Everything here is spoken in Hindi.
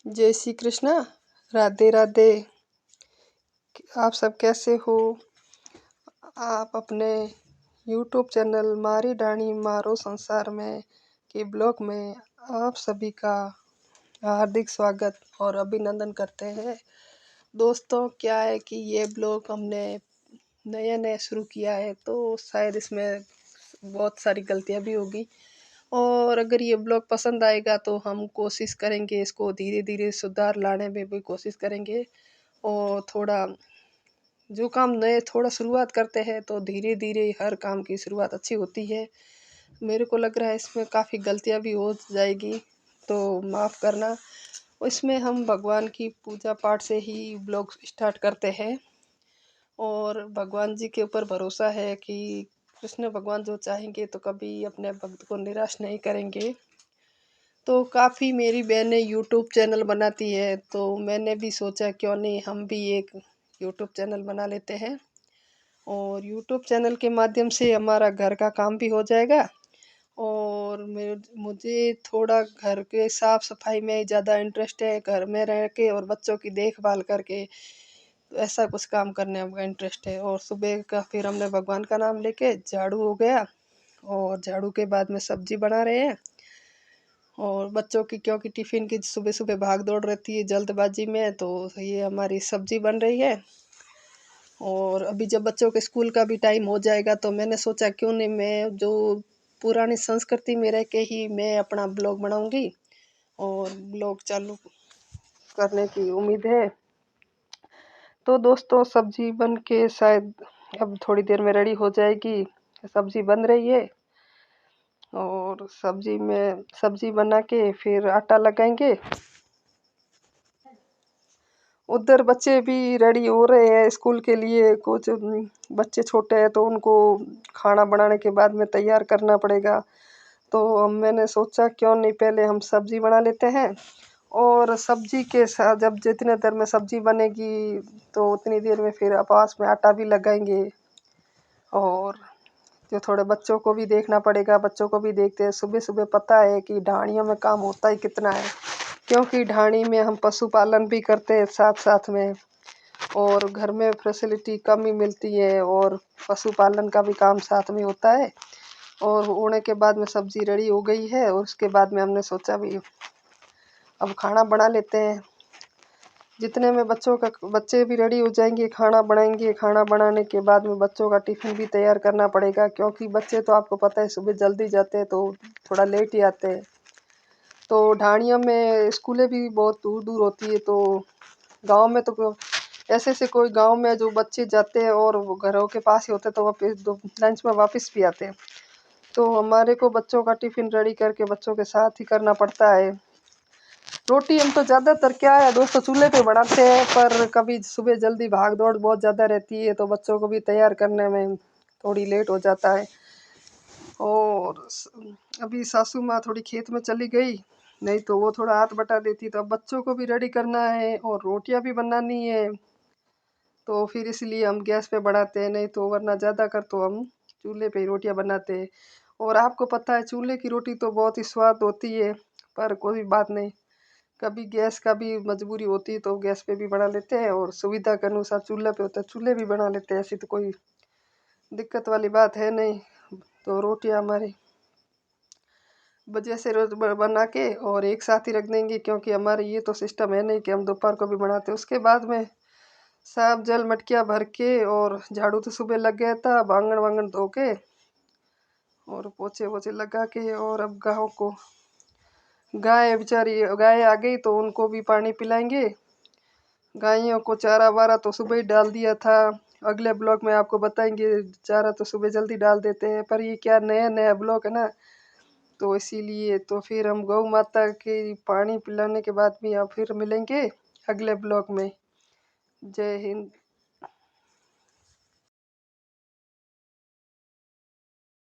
जय श्री कृष्णा। राधे राधे। आप सब कैसे हो? आप अपने YouTube चैनल मारी डाणी मारो संसार में के ब्लॉग में आप सभी का हार्दिक स्वागत और अभिनंदन करते हैं। दोस्तों, क्या है कि ये ब्लॉग हमने नया नया शुरू किया है, तो शायद इसमें बहुत सारी गलतियां भी होगी, और अगर ये ब्लॉग पसंद आएगा तो हम कोशिश करेंगे इसको धीरे धीरे सुधार लाने में भी कोशिश करेंगे। और थोड़ा जो काम नए थोड़ा शुरुआत करते हैं तो धीरे धीरे हर काम की शुरुआत अच्छी होती है। मेरे को लग रहा है इसमें काफ़ी गलतियां भी हो जाएगी, तो माफ़ करना। इसमें हम भगवान की पूजा पाठ से ही ब्लॉग स्टार्ट करते हैं, और भगवान जी के ऊपर भरोसा है कि कृष्ण भगवान जो चाहेंगे तो कभी अपने भक्त को निराश नहीं करेंगे। तो काफ़ी मेरी बहनें यूट्यूब चैनल बनाती है, तो मैंने भी सोचा क्यों नहीं हम भी एक यूट्यूब चैनल बना लेते हैं, और यूट्यूब चैनल के माध्यम से हमारा घर का काम भी हो जाएगा। और मुझे थोड़ा घर के साफ सफाई में ज़्यादा इंटरेस्ट है, घर में रह के और बच्चों की देखभाल करके तो ऐसा कुछ काम करने में इंटरेस्ट है। और सुबह का फिर हमने भगवान का नाम लेके झाड़ू हो गया, और झाड़ू के बाद में सब्जी बना रहे हैं। और बच्चों की क्योंकि टिफ़िन की सुबह सुबह भाग दौड़ रहती है जल्दबाजी में, तो ये हमारी सब्जी बन रही है। और अभी जब बच्चों के स्कूल का भी टाइम हो जाएगा तो मैंने सोचा क्यों नहीं मैं जो पुरानी संस्कृति में रह के ही मैं अपना ब्लॉग बनाऊंगी, और ब्लॉग चालू करने की उम्मीद है। तो दोस्तों, सब्जी बन के शायद अब थोड़ी देर में रेडी हो जाएगी। सब्जी बन रही है, और सब्जी बना के फिर आटा लगाएंगे। उधर बच्चे भी रेडी हो रहे हैं स्कूल के लिए। कुछ बच्चे छोटे हैं तो उनको खाना बनाने के बाद में तैयार करना पड़ेगा, तो मैंने सोचा क्यों नहीं पहले हम सब्जी बना लेते हैं। और सब्जी के साथ जब जितने देर में सब्जी बनेगी तो उतनी देर में फिर पास में आटा भी लगाएंगे। और जो थोड़े बच्चों को भी देखना पड़ेगा, बच्चों को भी देखते हैं। सुबह सुबह पता है कि ढाणियों में काम होता ही कितना है, क्योंकि ढाणी में हम पशुपालन भी करते हैं साथ साथ में, और घर में फैसिलिटी कम ही मिलती है, और पशुपालन का भी काम साथ में होता है। और होने के बाद में सब्जी रेडी हो गई है, और उसके बाद में हमने सोचा भी अब खाना बना लेते हैं। जितने में बच्चे भी रेडी हो जाएंगे, खाना बनाएंगे। खाना बनाने के बाद में बच्चों का टिफ़िन भी तैयार करना पड़ेगा, क्योंकि बच्चे तो आपको पता है सुबह जल्दी जाते हैं तो थोड़ा लेट ही आते हैं। तो ढाणियों में स्कूलें भी बहुत दूर दूर होती है, तो गांव में तो ऐसे ऐसे कोई गांव में जो बच्चे जाते हैं और वो घरों के पास ही होते हैं, तो वापस लंच में वापस भी आते हैं। तो हमारे को बच्चों का टिफ़िन रेडी करके बच्चों के साथ ही करना पड़ता है। रोटी हम तो ज़्यादातर क्या है दोस्तों चूल्हे पे बनाते हैं, पर कभी सुबह जल्दी भाग दौड़ बहुत ज़्यादा रहती है तो बच्चों को भी तैयार करने में थोड़ी लेट हो जाता है। और अभी सासू माँ थोड़ी खेत में चली गई, नहीं तो वो थोड़ा हाथ बटा देती। तो अब बच्चों को भी रेडी करना है और रोटियां भी बनानी है, तो फिर इसलिए हम गैस पे बनाते हैं, नहीं तो वरना ज़्यादा कर तो हम चूल्हे पे ही रोटियां बनाते हैं। और आपको पता है चूल्हे की रोटी तो बहुत ही स्वाद होती है, पर कोई बात नहीं, कभी गैस का भी मजबूरी होती है तो गैस पे भी बना लेते हैं, और सुविधा के अनुसार चूल्हे पे होता है चूल्हे भी बना लेते हैं। ऐसी तो कोई दिक्कत वाली बात है नहीं। तो रोटियां हमारी वजह से रोज बना के और एक साथ ही रख देंगे, क्योंकि हमारे ये तो सिस्टम है नहीं कि हम दोपहर को भी बनाते। उसके बाद में साफ जल मटकियाँ भर के, और झाड़ू तो सुबह लग गया था, अब आंगन वांगन धो के और पोछे वोछे लगा के। और अब गाय आ गई तो उनको भी पानी पिलाएंगे। गायों को चारा वारा तो सुबह ही डाल दिया था, अगले ब्लॉक में आपको बताएंगे। चारा तो सुबह जल्दी डाल देते हैं, पर ये क्या नया नया ब्लॉक है ना, तो इसीलिए तो फिर हम गौ माता के पानी पिलाने के बाद भी आप फिर मिलेंगे अगले ब्लॉग में। जय हिंद।